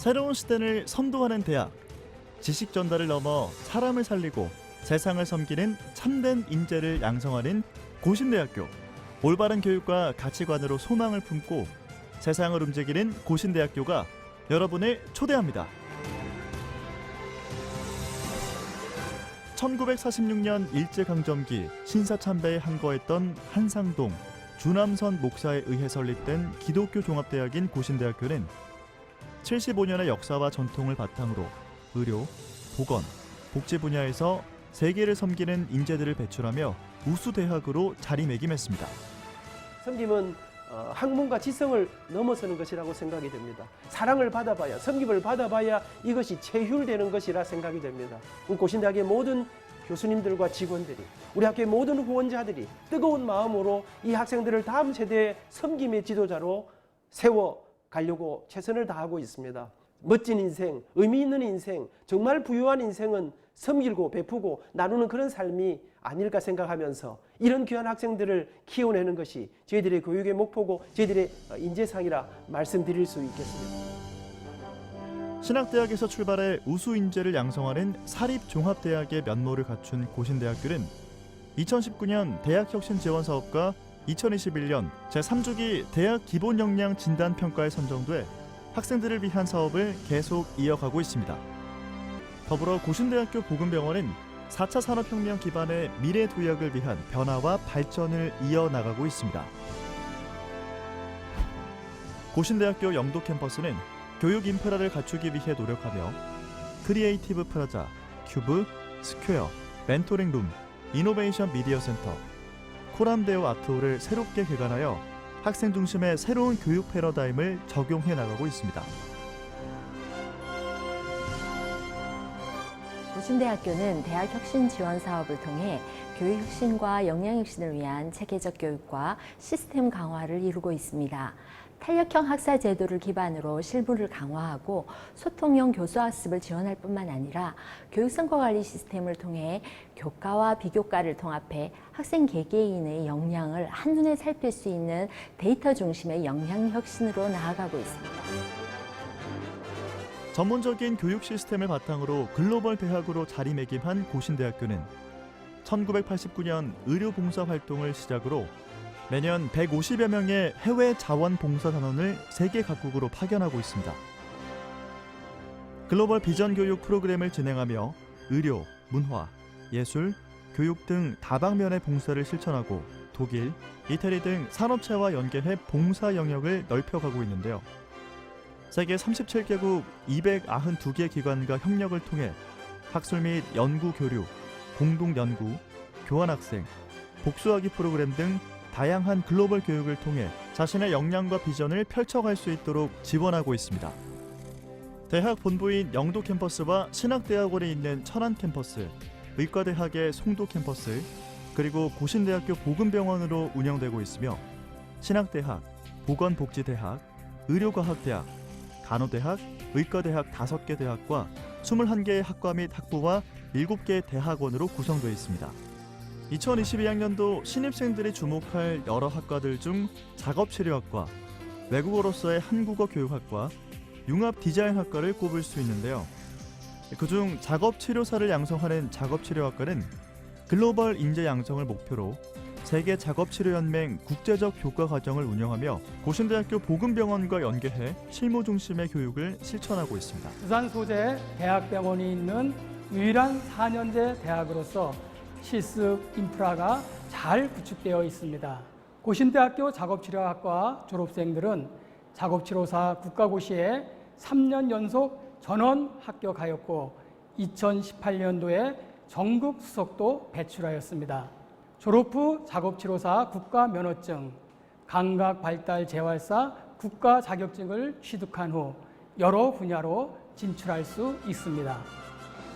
새로운 시대를 선도하는 대학, 지식 전달을 넘어 사람을 살리고 세상을 섬기는 참된 인재를 양성하는 고신대학교. 올바른 교육과 가치관으로 소망을 품고 세상을 움직이는 고신대학교가 여러분을 초대합니다. 1946년 일제강점기 신사참배에 항거했던 한상동, 주남선 목사에 의해 설립된 기독교 종합대학인 고신대학교는 75년의 역사와 전통을 바탕으로 의료, 보건, 복지 분야에서 세계를 섬기는 인재들을 배출하며 우수대학으로 자리매김했습니다. 섬김은 학문과 지성을 넘어서는 것이라고 생각이 됩니다. 사랑을 받아봐야, 섬김을 받아봐야 이것이 체휼되는 것이라 생각이 됩니다. 고신대학의 모든 교수님들과 직원들이, 우리 학교의 모든 후원자들이 뜨거운 마음으로 이 학생들을 다음 세대의 섬김의 지도자로 세워가려고 최선을 다하고 있습니다. 멋진 인생, 의미 있는 인생, 정말 부유한 인생은 섬기고 베푸고 나누는 그런 삶이 아닐까 생각하면서 이런 귀한 학생들을 키워내는 것이 저희들의 교육의 목표고 저희들의 인재상이라 말씀드릴 수 있겠습니다. 신학대학에서 출발해 우수 인재를 양성하는 사립종합대학의 면모를 갖춘 고신대학교는 2019년 대학혁신지원사업과 2021년 제3주기 대학 기본역량 진단평가에 선정돼 학생들을 위한 사업을 계속 이어가고 있습니다. 더불어 고신대학교 보건병원은 4차 산업혁명 기반의 미래도약을 위한 변화와 발전을 이어나가고 있습니다. 고신대학교 영도 캠퍼스는 교육 인프라를 갖추기 위해 노력하며 크리에이티브 프라자, 큐브, 스퀘어, 멘토링룸, 이노베이션 미디어 센터, 코람데오 아트홀을 새롭게 개관하여 학생 중심의 새로운 교육 패러다임을 적용해 나가고 있습니다. 고신대학교는 대학혁신 지원 사업을 통해 교육혁신과 역량혁신을 위한 체계적 교육과 시스템 강화를 이루고 있습니다. 탄력형 학사 제도를 기반으로 실무를 강화하고 소통형 교수학습을 지원할 뿐만 아니라 교육성과관리 시스템을 통해 교과와 비교과를 통합해 학생 개개인의 역량을 한눈에 살필 수 있는 데이터 중심의 역량혁신으로 나아가고 있습니다. 전문적인 교육 시스템을 바탕으로 글로벌 대학으로 자리매김한 고신대학교는 1989년 의료봉사 활동을 시작으로 매년 150여 명의 해외 자원봉사단원을 세계 각국으로 파견하고 있습니다. 글로벌 비전 교육 프로그램을 진행하며 의료, 문화, 예술, 교육 등 다방면의 봉사를 실천하고 독일, 이태리 등 산업체와 연계해 봉사 영역을 넓혀가고 있는데요. 세계 37개국 292개 기관과 협력을 통해 학술 및 연구 교류, 공동 연구, 교환 학생, 복수학위 프로그램 등 다양한 글로벌 교육을 통해 자신의 역량과 비전을 펼쳐갈 수 있도록 지원하고 있습니다. 대학 본부인 영도 캠퍼스와 신학대학원에 있는 천안 캠퍼스, 의과대학의 송도 캠퍼스, 그리고 고신대학교 보건병원으로 운영되고 있으며 신학대학, 보건복지대학, 의료과학대학, 간호대학, 의과대학 5개 대학과 21개의 학과 및 학부와 7개의 대학원으로 구성되어 있습니다. 2022학년도 신입생들이 주목할 여러 학과들 중 작업치료학과, 외국어로서의 한국어 교육학과, 융합디자인학과를 꼽을 수 있는데요. 그중 작업치료사를 양성하는 작업치료학과는 글로벌 인재 양성을 목표로 세계작업치료연맹 국제적 교과 과정을 운영하며 고신대학교 보건병원과 연계해 실무 중심의 교육을 실천하고 있습니다. 부산 소재 대학병원이 있는 유일한 4년제 대학으로서 실습 인프라가 잘 구축되어 있습니다. 고신대학교 작업치료학과 졸업생들은 작업치료사 국가고시에 3년 연속 전원 합격하였고 2018년도에 전국 수석도 배출하였습니다. 졸업 후 작업치료사 국가면허증, 감각발달재활사 국가 자격증을 취득한 후 여러 분야로 진출할 수 있습니다.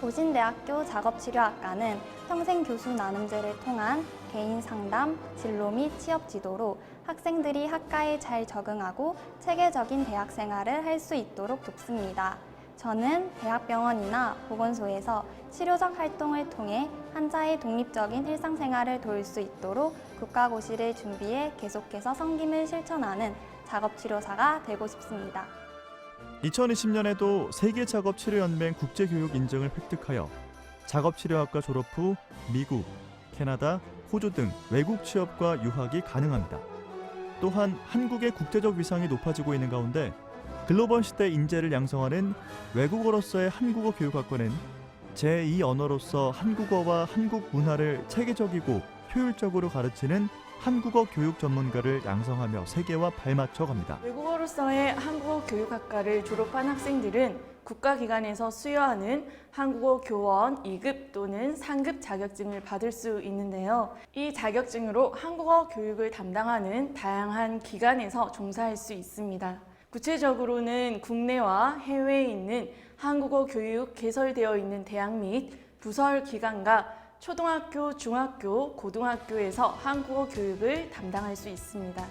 고신대학교 작업치료학과는 평생교수 나눔제를 통한 개인 상담, 진로 및 취업 지도로 학생들이 학과에 잘 적응하고 체계적인 대학 생활을 할 수 있도록 돕습니다. 저는 대학병원이나 보건소에서 치료적 활동을 통해 환자의 독립적인 일상생활을 도울 수 있도록 국가고시를 준비해 계속해서 섬김을 실천하는 작업치료사가 되고 싶습니다. 2020년에도 세계작업치료연맹 국제교육 인증을 획득하여 작업치료학과 졸업 후 미국, 캐나다, 호주 등 외국 취업과 유학이 가능합니다. 또한 한국의 국제적 위상이 높아지고 있는 가운데 글로벌 시대 인재를 양성하는 외국어로서의 한국어 교육학과는 제2 언어로서 한국어와 한국 문화를 체계적이고 효율적으로 가르치는 한국어 교육 전문가를 양성하며 세계와 발맞춰 갑니다. 외국어로서의 한국어 교육학과를 졸업한 학생들은 국가기관에서 수여하는 한국어 교원 2급 또는 3급 자격증을 받을 수 있는데요. 이 자격증으로 한국어 교육을 담당하는 다양한 기관에서 종사할 수 있습니다. 구체적으로는 국내와 해외에 있는 한국어 교육 개설되어 있는 대학 및 부설 기관과 초등학교, 중학교, 고등학교에서 한국어 교육을 담당할 수 있습니다.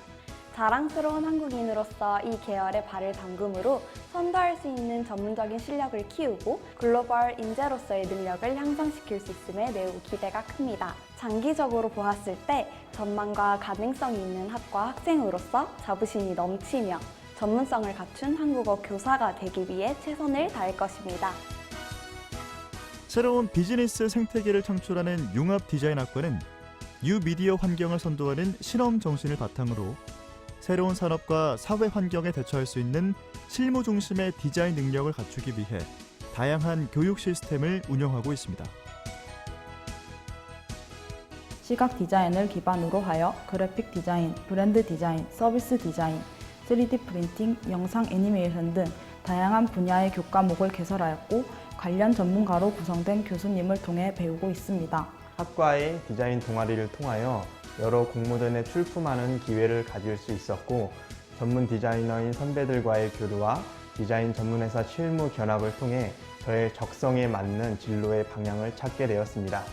자랑스러운 한국인으로서 이 계열에 발을 담금으로 선도할 수 있는 전문적인 실력을 키우고 글로벌 인재로서의 능력을 향상시킬 수 있음에 매우 기대가 큽니다. 장기적으로 보았을 때 전망과 가능성이 있는 학과 학생으로서 자부심이 넘치며 전문성을 갖춘 한국어 교사가 되기 위해 최선을 다할 것입니다. 새로운 비즈니스 생태계를 창출하는 융합 디자인학과는 뉴미디어 환경을 선도하는 실험 정신을 바탕으로 새로운 산업과 사회 환경에 대처할 수 있는 실무 중심의 디자인 능력을 갖추기 위해 다양한 교육 시스템을 운영하고 있습니다. 시각 디자인을 기반으로 하여 그래픽 디자인, 브랜드 디자인, 서비스 디자인, 3D 프린팅, 영상 애니메이션 등 다양한 분야의 교과목을 개설하였고 관련 전문가로 구성된 교수님을 통해 배우고 있습니다. 학과의 디자인 동아리를 통하여 여러 공모전에 출품하는 기회를 가질 수 있었고 전문 디자이너인 선배들과의 교류와 디자인 전문회사 실무 견학을 통해 저의 적성에 맞는 진로의 방향을 찾게 되었습니다.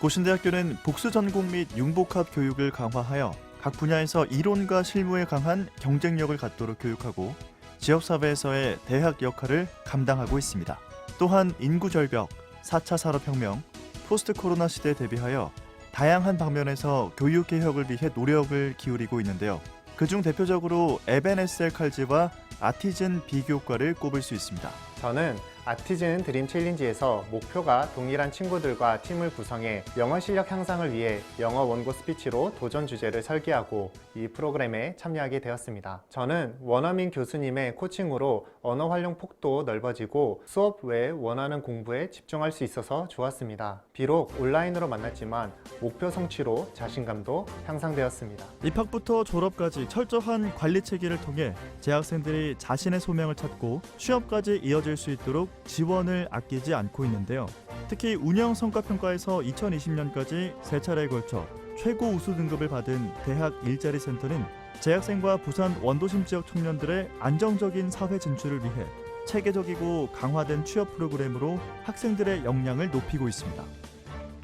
고신대학교는 복수 전공 및 융복합 교육을 강화하여 각 분야에서 이론과 실무에 강한 경쟁력을 갖도록 교육하고 지역사회에서의 대학 역할을 감당하고 있습니다. 또한 인구 절벽, 4차 산업혁명, 포스트 코로나 시대에 대비하여 다양한 방면에서 교육 개혁을 위해 노력을 기울이고 있는데요. 그중 대표적으로 에벤에셀 칼즈와 아티즌 비교과를 꼽을 수 있습니다. 저는 아티즌 드림 챌린지에서 목표가 동일한 친구들과 팀을 구성해 영어 실력 향상을 위해 영어 원고 스피치로 도전 주제를 설계하고 이 프로그램에 참여하게 되었습니다. 저는 원어민 교수님의 코칭으로 언어 활용 폭도 넓어지고 수업 외에 원하는 공부에 집중할 수 있어서 좋았습니다. 비록 온라인으로 만났지만 목표 성취로 자신감도 향상되었습니다. 입학부터 졸업까지 철저한 관리 체계를 통해 재학생들이 자신의 소명을 찾고 취업까지 이어질 수 있도록 지원을 아끼지 않고 있는데요. 특히 운영 성과평가에서 2020년까지 3차례에 걸쳐 최고 우수 등급을 받은 대학 일자리 센터는 재학생과 부산 원도심 지역 청년들의 안정적인 사회 진출을 위해 체계적이고 강화된 취업 프로그램으로 학생들의 역량을 높이고 있습니다.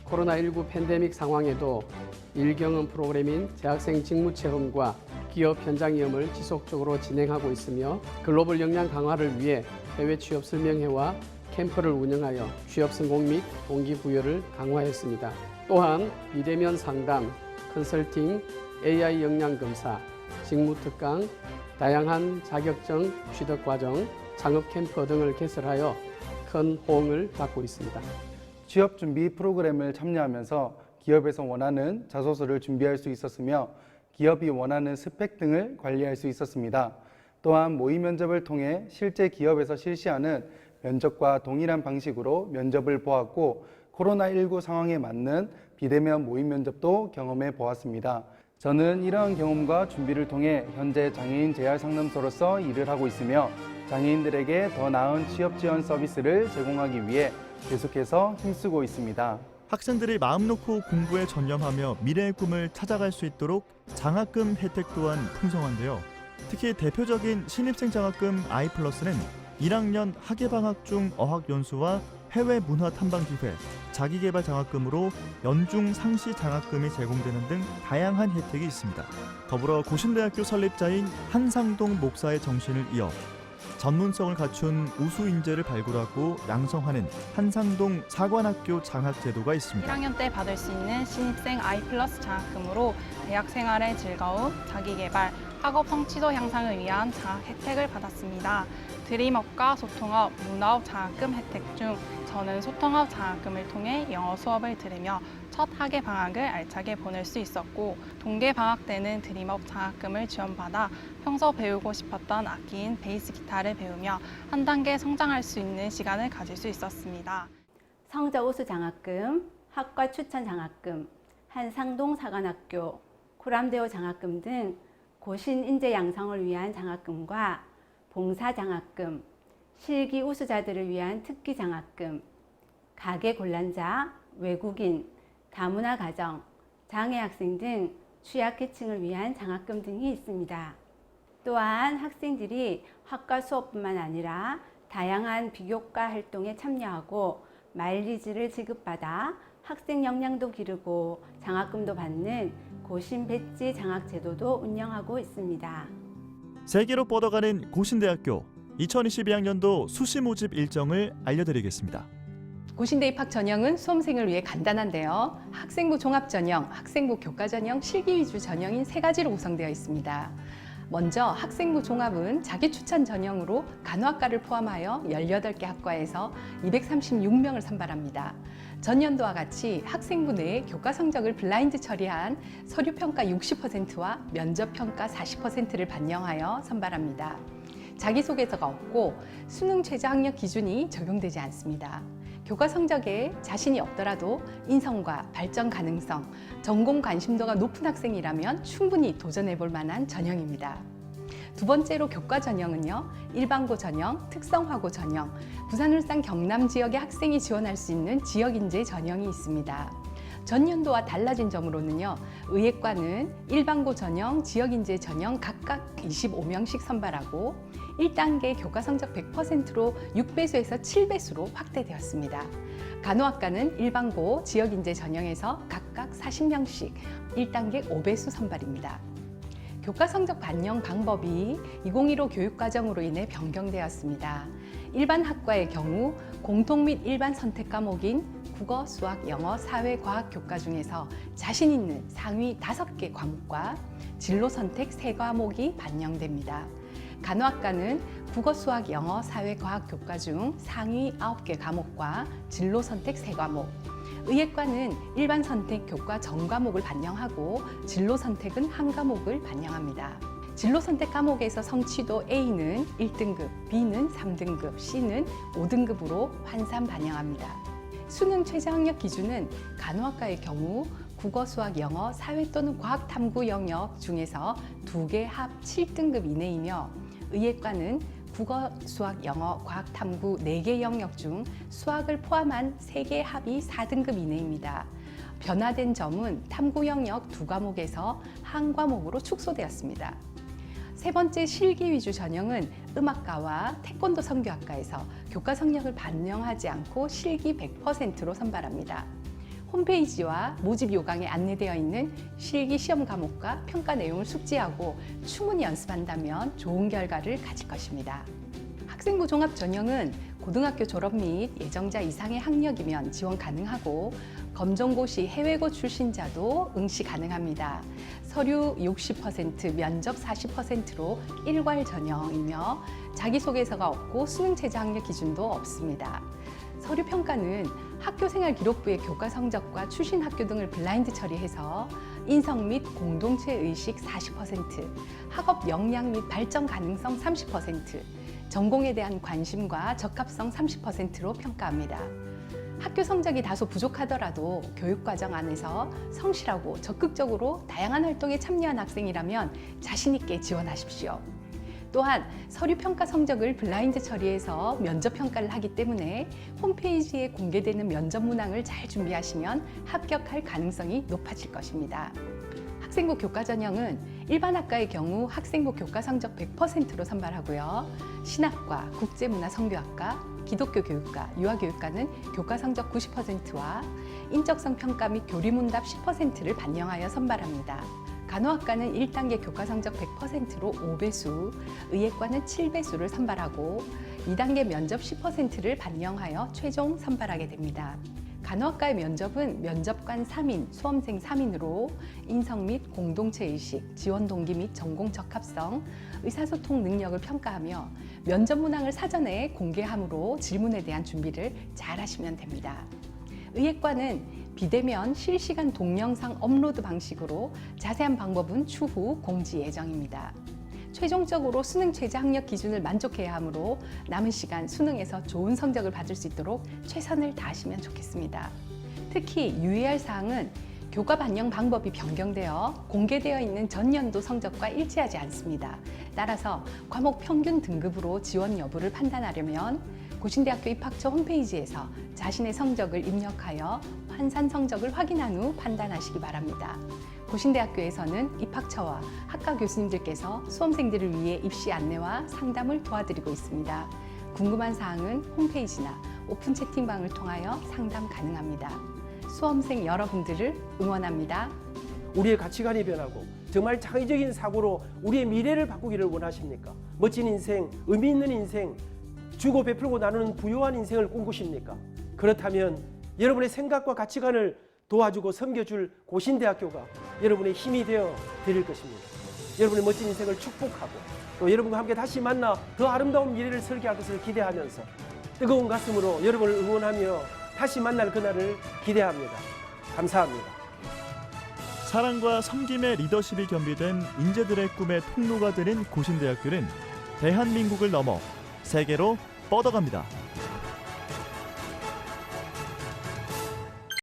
코로나19 팬데믹 상황에도 일경험 프로그램인 재학생 직무체험과 기업 현장위험을 지속적으로 진행하고 있으며 글로벌 역량 강화를 위해 해외 취업 설명회와 캠프를 운영하여 취업 성공 및 동기부여를 강화했습니다. 또한 비대면 상담, 컨설팅, AI 역량 검사, 직무특강, 다양한 자격증 취득 과정, 창업 캠프 등을 개설하여 큰 호응을 받고 있습니다. 취업 준비 프로그램을 참여하면서 기업에서 원하는 자소서를 준비할 수 있었으며 기업이 원하는 스펙 등을 관리할 수 있었습니다. 또한 모의 면접을 통해 실제 기업에서 실시하는 면접과 동일한 방식으로 면접을 보았고 코로나19 상황에 맞는 비대면 모의 면접도 경험해 보았습니다. 저는 이러한 경험과 준비를 통해 현재 장애인 재활 상담소로서 일을 하고 있으며 장애인들에게 더 나은 취업 지원 서비스를 제공하기 위해 계속해서 힘쓰고 있습니다. 학생들이 마음 놓고 공부에 전념하며 미래의 꿈을 찾아갈 수 있도록 장학금 혜택 또한 풍성한데요. 특히 대표적인 신입생 장학금 I+는 1학년 학예방학 중 어학연수와 해외 문화 탐방 기회, 자기개발 장학금으로 연중 상시 장학금이 제공되는 등 다양한 혜택이 있습니다. 더불어 고신대학교 설립자인 한상동 목사의 정신을 이어 전문성을 갖춘 우수 인재를 발굴하고 양성하는 한상동 사관학교 장학제도가 있습니다. 1학년 때 받을 수 있는 신입생 I+ 장학금으로 대학 생활의 즐거움, 자기개발, 학업 성취도 향상을 위한 장학 혜택을 받았습니다. 드림업과 소통업, 문화업 장학금 혜택 중 저는 소통업 장학금을 통해 영어 수업을 들으며 첫 학예 방학을 알차게 보낼 수 있었고, 동계 방학 때는 드림업 장학금을 지원받아 평소 배우고 싶었던 악기인 베이스 기타를 배우며 한 단계 성장할 수 있는 시간을 가질 수 있었습니다. 성적 우수 장학금, 학과 추천 장학금, 한상동 사관학교, 코람대오 장학금 등 고신 인재 양성을 위한 장학금과 봉사 장학금, 실기 우수자들을 위한 특기 장학금, 가계 곤란자, 외국인, 다문화 가정, 장애 학생 등 취약계층을 위한 장학금 등이 있습니다. 또한 학생들이 학과 수업뿐만 아니라 다양한 비교과 활동에 참여하고 마일리지를 지급받아 학생 역량도 기르고 장학금도 받는 고신 배지 장학 제도도 운영하고 있습니다. 세계로 뻗어가는 고신대학교 2022학년도 수시 모집 일정을 알려드리겠습니다. 고신대 입학 전형은 수험생을 위해 간단한데요. 학생부 종합 전형, 학생부 교과 전형, 실기 위주 전형인 세 가지로 구성되어 있습니다. 먼저 학생부 종합은 자기 추천 전형으로 간호학과를 포함하여 18개 학과에서 236명을 선발합니다. 전년도와 같이 학생부 내에 교과 성적을 블라인드 처리한 서류평가 60%와 면접평가 40%를 반영하여 선발합니다. 자기소개서가 없고 수능 최저 학력 기준이 적용되지 않습니다. 교과 성적에 자신이 없더라도 인성과 발전 가능성, 전공 관심도가 높은 학생이라면 충분히 도전해 볼 만한 전형입니다. 두 번째로 교과 전형은요, 일반고 전형, 특성화고 전형, 부산, 울산, 경남 지역의 학생이 지원할 수 있는 지역인재 전형이 있습니다. 전년도와 달라진 점으로는요, 의예과는 일반고 전형, 지역인재 전형 각각 25명씩 선발하고 1단계 교과 성적 100%로 6배수에서 7배수로 확대되었습니다. 간호학과는 일반고, 지역인재 전형에서 각각 40명씩 1단계 5배수 선발입니다. 교과 성적 반영 방법이 2015 교육과정으로 인해 변경되었습니다. 일반 학과의 경우 공통 및 일반 선택 과목인 국어, 수학, 영어, 사회, 과학 교과 중에서 자신 있는 상위 5개 과목과 진로 선택 3과목이 반영됩니다. 간호학과는 국어, 수학, 영어, 사회, 과학 교과 중 상위 9개 과목과 진로 선택 3과목, 의예과는 일반 선택 교과 전 과목을 반영하고 진로 선택은 한 과목을 반영합니다. 진로 선택 과목에서 성취도 A는 1등급, B는 3등급, C는 5등급으로 환산 반영합니다. 수능 최저 학력 기준은 간호학과의 경우 국어, 수학, 영어, 사회 또는 과학 탐구 영역 중에서 2개 합 7등급 이내이며, 의예과는 국어, 수학, 영어, 과학 탐구 4개 영역 중 수학을 포함한 3개 합이 4등급 이내입니다. 변화된 점은 탐구 영역 2과목에서 한 과목으로 축소되었습니다. 세 번째 실기 위주 전형은 음악과와 태권도 선교학과에서 교과 성적을 반영하지 않고 실기 100%로 선발합니다. 홈페이지와 모집 요강에 안내되어 있는 실기 시험 과목과 평가 내용을 숙지하고 충분히 연습한다면 좋은 결과를 가질 것입니다. 학생부 종합 전형은 고등학교 졸업 및 예정자 이상의 학력이면 지원 가능하고, 검정고시 해외고 출신자도 응시 가능합니다. 서류 60%, 면접 40%로 일괄 전형이며 자기소개서가 없고 수능 최저 학력 기준도 없습니다. 서류 평가는 학교생활 기록부의 교과 성적과 출신 학교 등을 블라인드 처리해서 인성 및 공동체 의식 40%, 학업 역량 및 발전 가능성 30%, 전공에 대한 관심과 적합성 30%로 평가합니다. 학교 성적이 다소 부족하더라도 교육과정 안에서 성실하고 적극적으로 다양한 활동에 참여한 학생이라면 자신 있게 지원하십시오. 또한 서류 평가 성적을 블라인드 처리해서 면접 평가를 하기 때문에 홈페이지에 공개되는 면접 문항을 잘 준비하시면 합격할 가능성이 높아질 것입니다. 학생부 교과 전형은 일반 학과의 경우 학생부 교과 성적 100%로 선발하고요. 신학과, 국제문화선교학과, 기독교 교육과, 유아교육과는 교과 성적 90%와 인적성 평가 및 교리문답 10%를 반영하여 선발합니다. 간호학과는 1단계 교과 성적 100%로 5배수, 의예과는 7배수를 선발하고 2단계 면접 10%를 반영하여 최종 선발하게 됩니다. 간호학과의 면접은 면접관 3인, 수험생 3인으로 인성 및 공동체 의식, 지원 동기 및 전공 적합성, 의사소통 능력을 평가하며 면접 문항을 사전에 공개함으로 질문에 대한 준비를 잘 하시면 됩니다. 의예과는 비대면 실시간 동영상 업로드 방식으로 자세한 방법은 추후 공지 예정입니다. 최종적으로 수능 최저 학력 기준을 만족해야 하므로 남은 시간 수능에서 좋은 성적을 받을 수 있도록 최선을 다하시면 좋겠습니다. 특히 유의할 사항은 교과 반영 방법이 변경되어 공개되어 있는 전년도 성적과 일치하지 않습니다. 따라서 과목 평균 등급으로 지원 여부를 판단하려면 고신대학교 입학처 홈페이지에서 자신의 성적을 입력하여 환산 성적을 확인한 후 판단하시기 바랍니다. 고신대학교에서는 입학처와 학과 교수님들께서 수험생들을 위해 입시 안내와 상담을 도와드리고 있습니다. 궁금한 사항은 홈페이지나 오픈 채팅방을 통하여 상담 가능합니다. 수험생 여러분들을 응원합니다. 우리의 가치관이 변하고 정말 창의적인 사고로 우리의 미래를 바꾸기를 원하십니까? 멋진 인생, 의미 있는 인생, 주고 베풀고 나누는 부유한 인생을 꿈꾸십니까? 그렇다면 여러분의 생각과 가치관을 도와주고 섬겨줄 고신대학교가 여러분의 힘이 되어 드릴 것입니다. 여러분의 멋진 인생을 축복하고 또 여러분과 함께 다시 만나 더 아름다운 미래를 설계할 것을 기대하면서 뜨거운 가슴으로 여러분을 응원하며 다시 만날 그날을 기대합니다. 감사합니다. 사랑과 섬김의 리더십이 겸비된 인재들의 꿈의 통로가 되는 고신대학교는 대한민국을 넘어 세계로 뻗어갑니다.